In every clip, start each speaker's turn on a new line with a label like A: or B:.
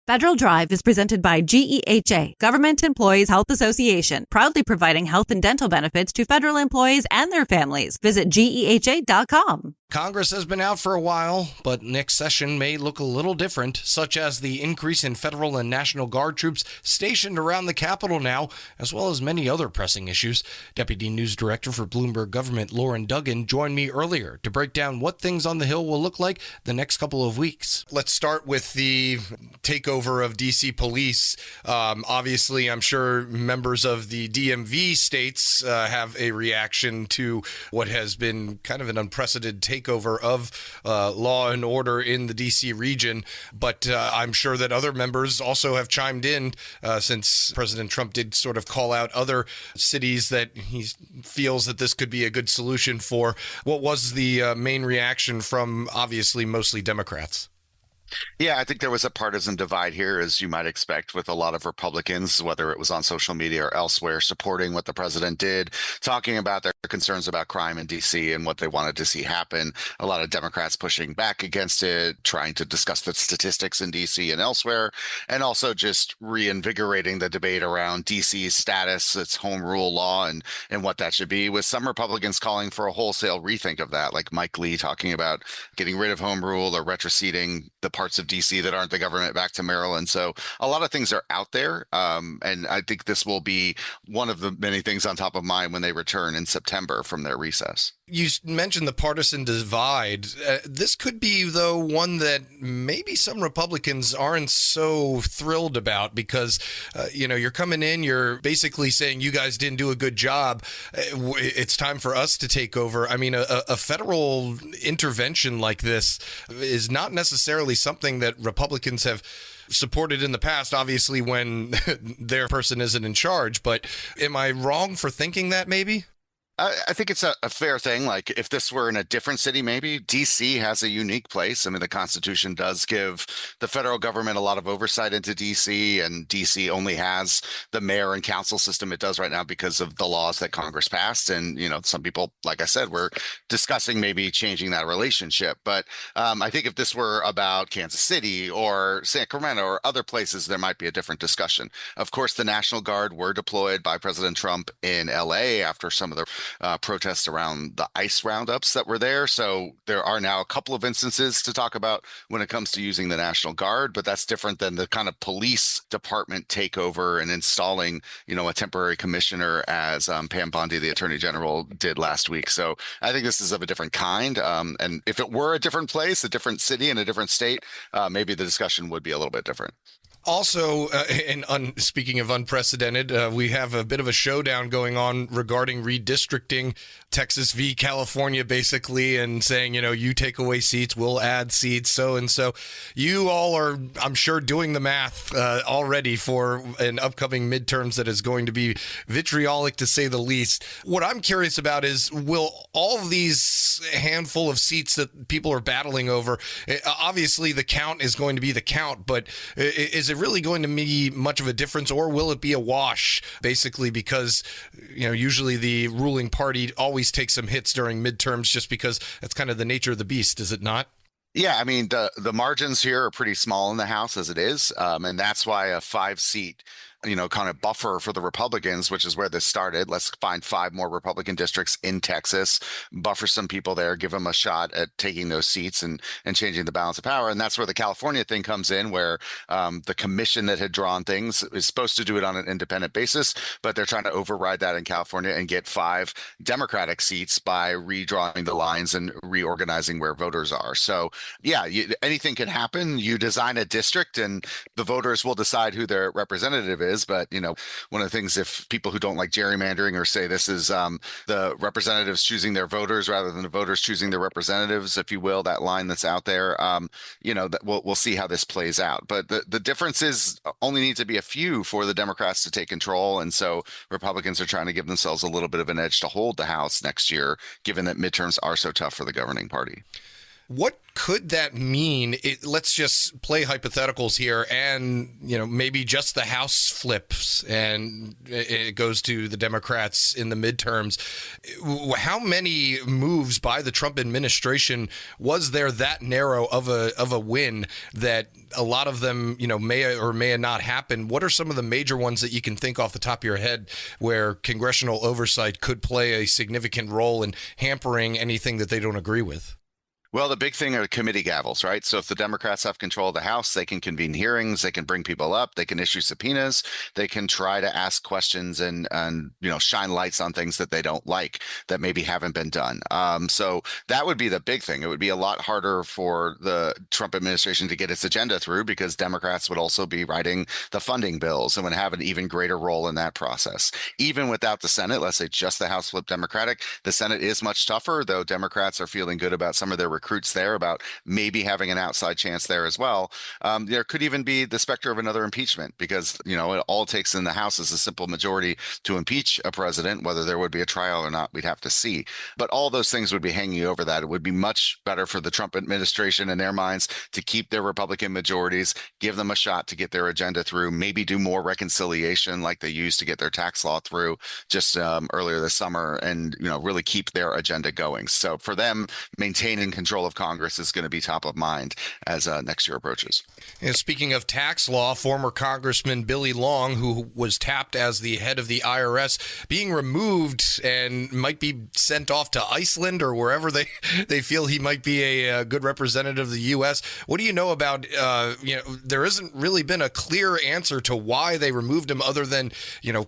A: Federal Drive is presented by GEHA, Government Employees Health Association, proudly providing health and dental benefits to federal employees and their families. Visit GEHA.com.
B: Congress has been out for a while, but next session may look a little different, such as the increase in federal and National Guard troops stationed around the Capitol now, as well as many other pressing issues. Deputy News Director for Bloomberg Government Lauren Duggan joined me earlier to break down what things on the Hill will look like the next couple of weeks. Let's start with the takeover of D.C. police. Obviously, I'm sure members of the DMV states have a reaction to what has been kind of an unprecedented takeover of law and order in the D.C. region. But I'm sure that other members also have chimed in since President Trump did sort of call out other cities that he feels that this could be a good solution for. What was the main reaction from obviously mostly Democrats?
C: Yeah, I think there was a partisan divide here, as you might expect, with a lot of Republicans, whether it was on social media or elsewhere, supporting what the president did, talking about their concerns about crime in D.C. and what they wanted to see happen. A lot of Democrats pushing back against it, trying to discuss the statistics in D.C. and elsewhere, and also just reinvigorating the debate around D.C.'s status, its home rule law, and what that should be, with some Republicans calling for a wholesale rethink of that, like Mike Lee talking about getting rid of home rule or retroceding the parts of DC that aren't the government back to Maryland. So a lot of things are out there. And I think this will be one of the many things on top of mind when they return in September from their recess.
B: You mentioned the partisan divide. This could be, though, one that maybe some Republicans aren't so thrilled about because, you're coming in, you're basically saying you guys didn't do a good job. It's time for us to take over. I mean, a federal intervention like this is not necessarily something that Republicans have supported in the past, obviously, when their person isn't in charge. But am I wrong for thinking that maybe?
C: I think it's a fair thing. Like if this were in a different city, maybe DC has a unique place. I mean, the Constitution does give the federal government a lot of oversight into DC, and DC only has the mayor and council system it does right now because of the laws that Congress passed. And, some people, like I said, were discussing maybe changing that relationship. But I think if this were about Kansas City or Sacramento or other places, there might be a different discussion. Of course, the National Guard were deployed by President Trump in LA after some of the protests around the ICE roundups that were there. So there are now a couple of instances to talk about when it comes to using the National Guard, but that's different than the kind of police department takeover and installing, a temporary commissioner as Pam Bondi, the Attorney General, did last week. So I think this is of a different kind. And if it were a different place, a different city in a different state, maybe the discussion would be a little bit different.
B: Also, speaking of unprecedented, we have a bit of a showdown going on regarding redistricting, Texas v. California, basically, and saying, you take away seats, we'll add seats, so and so. You all are, I'm sure, doing the math already for an upcoming midterms that is going to be vitriolic, to say the least. What I'm curious about is, will all of these handful of seats that people are battling over, obviously the count is going to be the count, but is it really going to be much of a difference, or will it be a wash, basically, because usually the ruling party always takes some hits during midterms just because that's kind of the nature of the beast, is it not?
C: Yeah, I mean, the margins here are pretty small in the House as it is, and that's why a 5-seat kind of buffer for the Republicans, which is where this started. Let's find 5 more Republican districts in Texas, buffer some people there, give them a shot at taking those seats and changing the balance of power. And that's where the California thing comes in, where the commission that had drawn things is supposed to do it on an independent basis, but they're trying to override that in California and get 5 Democratic seats by redrawing the lines and reorganizing where voters are. So yeah, anything can happen. You design a district and the voters will decide who their representative is. But, one of the things, if people who don't like gerrymandering or say this is the representatives choosing their voters rather than the voters choosing their representatives, if you will, that line that's out there, that we'll see how this plays out. But the difference is only need to be a few for the Democrats to take control. And so Republicans are trying to give themselves a little bit of an edge to hold the House next year, given that midterms are so tough for the governing party.
B: What could that mean? Let's just play hypotheticals here, and maybe just the House flips and it goes to the Democrats in the midterms. How many moves by the Trump administration was there that narrow of a win that a lot of them may or may not happen? What are some of the major ones that you can think off the top of your head where congressional oversight could play a significant role in hampering anything that they don't agree with?
C: Well, the big thing are committee gavels, right? So if the Democrats have control of the House, they can convene hearings, they can bring people up, they can issue subpoenas, they can try to ask questions and shine lights on things that they don't like that maybe haven't been done. So that would be the big thing. It would be a lot harder for the Trump administration to get its agenda through because Democrats would also be writing the funding bills and would have an even greater role in that process. Even without the Senate, let's say just the House flipped Democratic, the Senate is much tougher, though Democrats are feeling good about some of their recruits there about maybe having an outside chance there as well. There could even be the specter of another impeachment because, all it takes in the House is a simple majority to impeach a president. Whether there would be a trial or not, we'd have to see. But all those things would be hanging over that. It would be much better for the Trump administration in their minds to keep their Republican majorities, give them a shot to get their agenda through, maybe do more reconciliation like they used to get their tax law through just earlier this summer and, really keep their agenda going. So for them, maintaining control of Congress is going to be top of mind as next year approaches.
B: And speaking of tax law, former Congressman Billy Long, who was tapped as the head of the IRS, being removed and might be sent off to Iceland or wherever they feel he might be a good representative of the U.S. What do you know about, there hasn't really been a clear answer to why they removed him other than,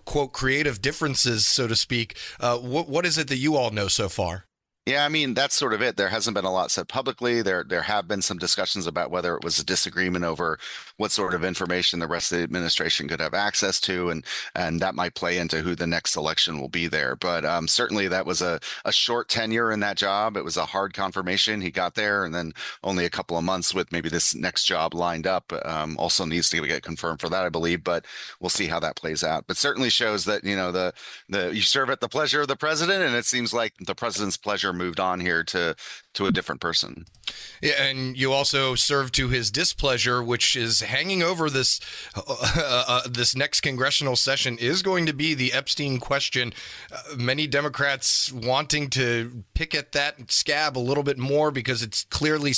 B: quote, creative differences, so to speak. What is it that you all know so far?
C: Yeah, I mean, that's sort of it. There hasn't been a lot said publicly. There have been some discussions about whether it was a disagreement over what sort of information the rest of the administration could have access to, and that might play into who the next election will be there. But certainly that was a short tenure in that job. It was a hard confirmation. He got there, and then only a couple of months with maybe this next job lined up. Also needs to get confirmed for that, I believe, but we'll see how that plays out. But certainly shows that, you serve at the pleasure of the president, and it seems like the president's pleasure moved on here to a different person.
B: Yeah, and you also serve to his displeasure, which is hanging over this this next congressional session is going to be the Epstein question. Many Democrats wanting to pick at that scab a little bit more because it's clearly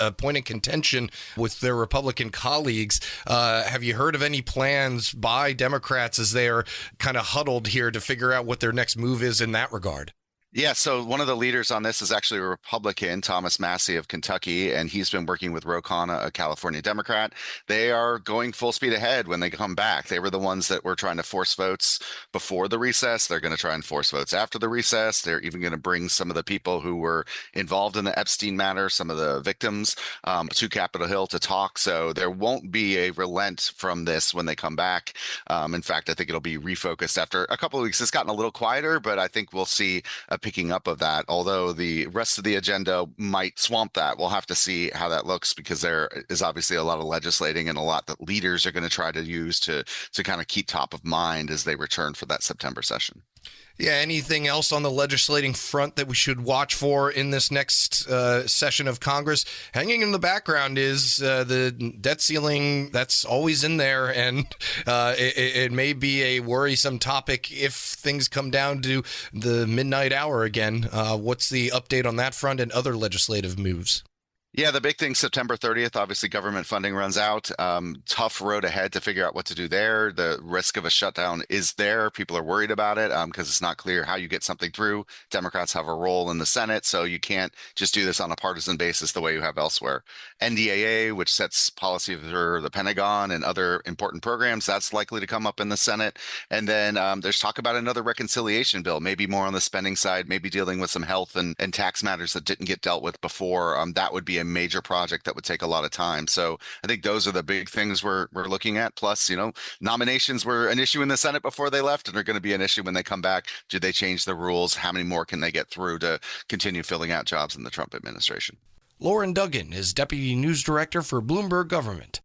B: a point of contention with their Republican colleagues. Have you heard of any plans by Democrats as they are kind of huddled here to figure out what their next move is in that regard?
C: Yeah, so one of the leaders on this is actually a Republican, Thomas Massie of Kentucky, and he's been working with Ro Khanna, a California Democrat. They are going full speed ahead when they come back. They were the ones that were trying to force votes before the recess. They're going to try and force votes after the recess. They're even going to bring some of the people who were involved in the Epstein matter, some of the victims, to Capitol Hill to talk. So there won't be a relent from this when they come back. In fact, I think it'll be refocused after a couple of weeks. It's gotten a little quieter, but I think we'll see a picking up of that, although the rest of the agenda might swamp that. We'll have to see how that looks because there is obviously a lot of legislating and a lot that leaders are going to try to use to kind of keep top of mind as they return for that September session.
B: Yeah, anything else on the legislating front that we should watch for in this next session of Congress? Hanging in the background is the debt ceiling that's always in there, and it may be a worrisome topic if things come down to the midnight hour again. What's the update on that front and other legislative moves?
C: Yeah, the big thing, September 30th, obviously government funding runs out. Tough road ahead to figure out what to do there. The risk of a shutdown is there. People are worried about it because it's not clear how you get something through. Democrats have a role in the Senate, so you can't just do this on a partisan basis the way you have elsewhere. NDAA, which sets policy for the Pentagon and other important programs, that's likely to come up in the Senate. And then there's talk about another reconciliation bill, maybe more on the spending side, maybe dealing with some health and tax matters that didn't get dealt with before. That would be a major project that would take a lot of time. So I think those are the big things we're looking at. Plus, nominations were an issue in the Senate before they left and are going to be an issue when they come back. Did they change the rules? How many more can they get through to continue filling out jobs in the Trump administration?
B: Lauren Duggan is Deputy News Director for Bloomberg Government.